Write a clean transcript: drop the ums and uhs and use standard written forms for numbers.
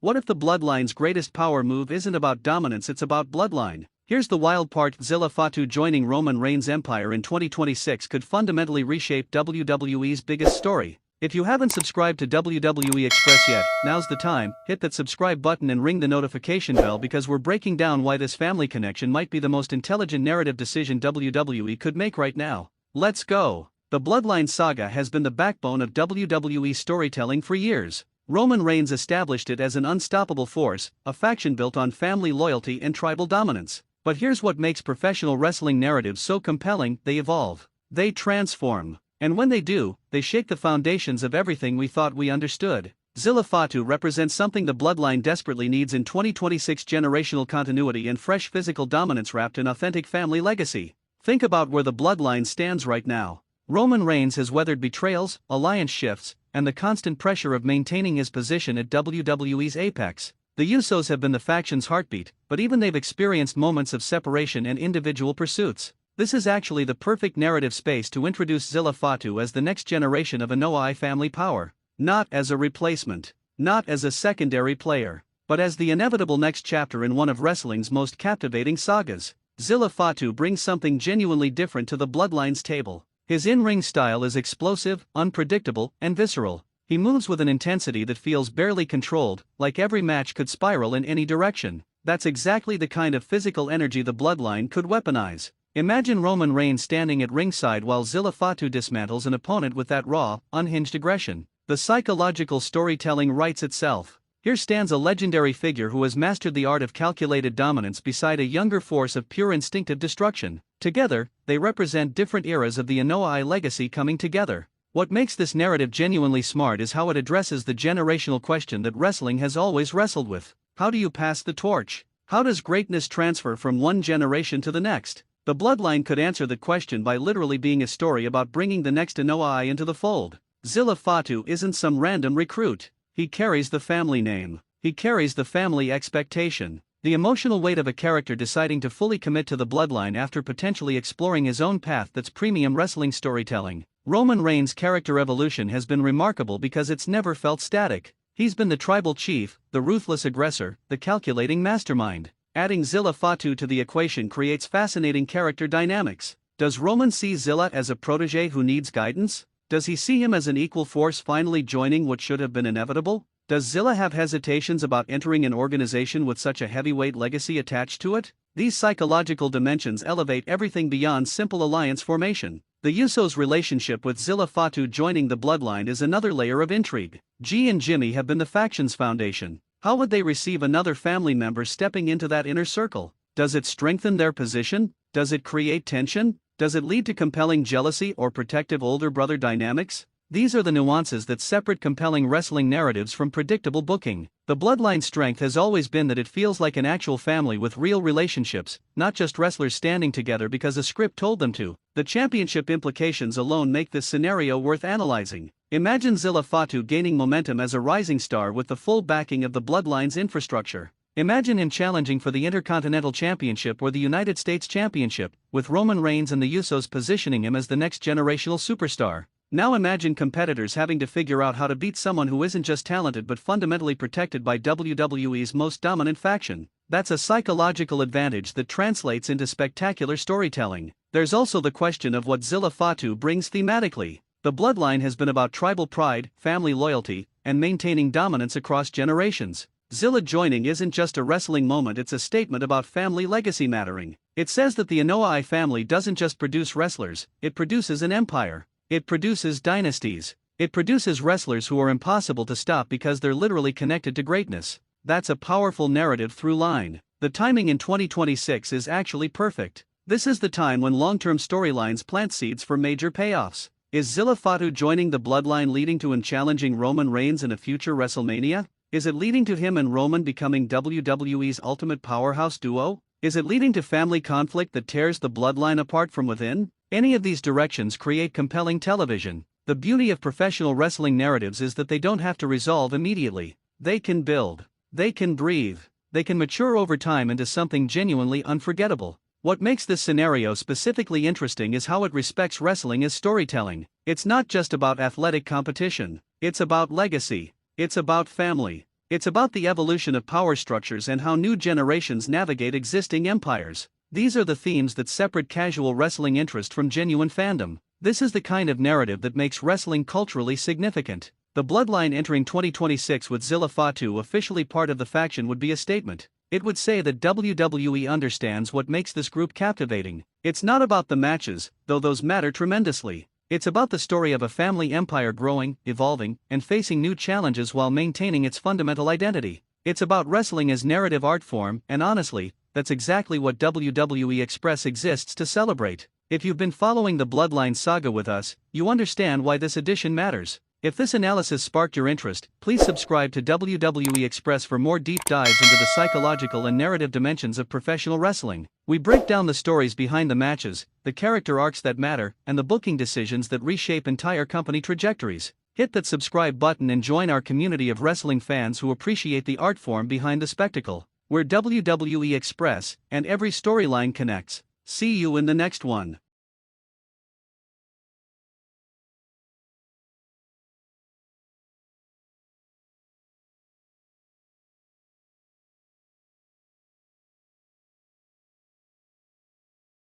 What if the Bloodline's greatest power move isn't about dominance, it's about bloodline? Here's the wild part: Zilla Fatu joining Roman Reigns' empire in 2026 could fundamentally reshape WWE's biggest story. If you haven't subscribed to WWE Express yet, now's the time. Hit that subscribe button and ring the notification bell, because we're breaking down why this family connection might be the most intelligent narrative decision WWE could make right now. Let's go. The Bloodline saga has been the backbone of WWE storytelling for years. Roman Reigns established it as an unstoppable force, a faction built on family loyalty and tribal dominance. But here's what makes professional wrestling narratives so compelling: they evolve. They transform. And when they do, they shake the foundations of everything we thought we understood. Zilla Fatu represents something the Bloodline desperately needs in 2026: generational continuity and fresh physical dominance wrapped in authentic family legacy. Think about where the Bloodline stands right now. Roman Reigns has weathered betrayals, alliance shifts, and the constant pressure of maintaining his position at WWE's apex. The Usos have been the faction's heartbeat, but even they've experienced moments of separation and individual pursuits. This is actually the perfect narrative space to introduce Zilla Fatu as the next generation of Anoa'i family power. Not as a replacement, not as a secondary player, but as the inevitable next chapter in one of wrestling's most captivating sagas. Zilla Fatu brings something genuinely different to the Bloodline's table. His in-ring style is explosive, unpredictable, and visceral. He moves with an intensity that feels barely controlled, like every match could spiral in any direction. That's exactly the kind of physical energy the Bloodline could weaponize. Imagine Roman Reigns standing at ringside while Zilla Fatu dismantles an opponent with that raw, unhinged aggression. The psychological storytelling writes itself. Here stands a legendary figure who has mastered the art of calculated dominance beside a younger force of pure instinctive destruction. Together, they represent different eras of the Anoa'i legacy coming together. What makes this narrative genuinely smart is how it addresses the generational question that wrestling has always wrestled with. How do you pass the torch? How does greatness transfer from one generation to the next? The Bloodline could answer that question by literally being a story about bringing the next Anoa'i into the fold. Zilla Fatu isn't some random recruit. He carries the family name. He carries the family expectation. The emotional weight of a character deciding to fully commit to the Bloodline after potentially exploring his own path. That's premium wrestling storytelling. Roman Reigns' character evolution has been remarkable because it's never felt static. He's been the tribal chief, the ruthless aggressor, the calculating mastermind. Adding Zilla Fatu to the equation creates fascinating character dynamics. Does Roman see Zilla as a protege who needs guidance? Does he see him as an equal force finally joining what should have been inevitable? Does Zilla have hesitations about entering an organization with such a heavyweight legacy attached to it? These psychological dimensions elevate everything beyond simple alliance formation. The Usos' relationship with Zilla Fatu joining the Bloodline is another layer of intrigue. G and Jimmy have been the faction's foundation. How would they receive another family member stepping into that inner circle? Does it strengthen their position? Does it create tension? Does it lead to compelling jealousy or protective older brother dynamics? These are the nuances that separate compelling wrestling narratives from predictable booking. The Bloodline's strength has always been that it feels like an actual family with real relationships, not just wrestlers standing together because a script told them to. The championship implications alone make this scenario worth analyzing. Imagine Zilla Fatu gaining momentum as a rising star with the full backing of the Bloodline's infrastructure. Imagine him challenging for the Intercontinental Championship or the United States Championship, with Roman Reigns and the Usos positioning him as the next generational superstar. Now imagine competitors having to figure out how to beat someone who isn't just talented but fundamentally protected by WWE's most dominant faction. That's a psychological advantage that translates into spectacular storytelling. There's also the question of what Zilla Fatu brings thematically. The Bloodline has been about tribal pride, family loyalty, and maintaining dominance across generations. Zilla joining isn't just a wrestling moment, it's a statement about family legacy mattering. It says that the Anoa'i family doesn't just produce wrestlers, it produces an empire. It produces dynasties. It produces wrestlers who are impossible to stop because they're literally connected to greatness. That's a powerful narrative through line. The timing in 2026 is actually perfect. This is the time when long-term storylines plant seeds for major payoffs. Is Zilla Fatu joining the Bloodline leading to him challenging Roman Reigns in a future WrestleMania? Is it leading to him and Roman becoming WWE's ultimate powerhouse duo? Is it leading to family conflict that tears the Bloodline apart from within? Any of these directions create compelling television. The beauty of professional wrestling narratives is that they don't have to resolve immediately. They can build. They can breathe. They can mature over time into something genuinely unforgettable. What makes this scenario specifically interesting is how it respects wrestling as storytelling. It's not just about athletic competition. It's about legacy. It's about family. It's about the evolution of power structures and how new generations navigate existing empires. These are the themes that separate casual wrestling interest from genuine fandom. This is the kind of narrative that makes wrestling culturally significant. The Bloodline entering 2026 with Zilla Fatu officially part of the faction would be a statement. It would say that WWE understands what makes this group captivating. It's not about the matches, though those matter tremendously. It's about the story of a family empire growing, evolving, and facing new challenges while maintaining its fundamental identity. It's about wrestling as narrative art form, and honestly, that's exactly what WWE Express exists to celebrate. If you've been following the Bloodline saga with us, you understand why this edition matters. If this analysis sparked your interest, please subscribe to WWE Express for more deep dives into the psychological and narrative dimensions of professional wrestling. We break down the stories behind the matches, the character arcs that matter, and the booking decisions that reshape entire company trajectories. Hit that subscribe button and join our community of wrestling fans who appreciate the art form behind the spectacle. We're WWE Express, and every storyline connects. See you in the next one.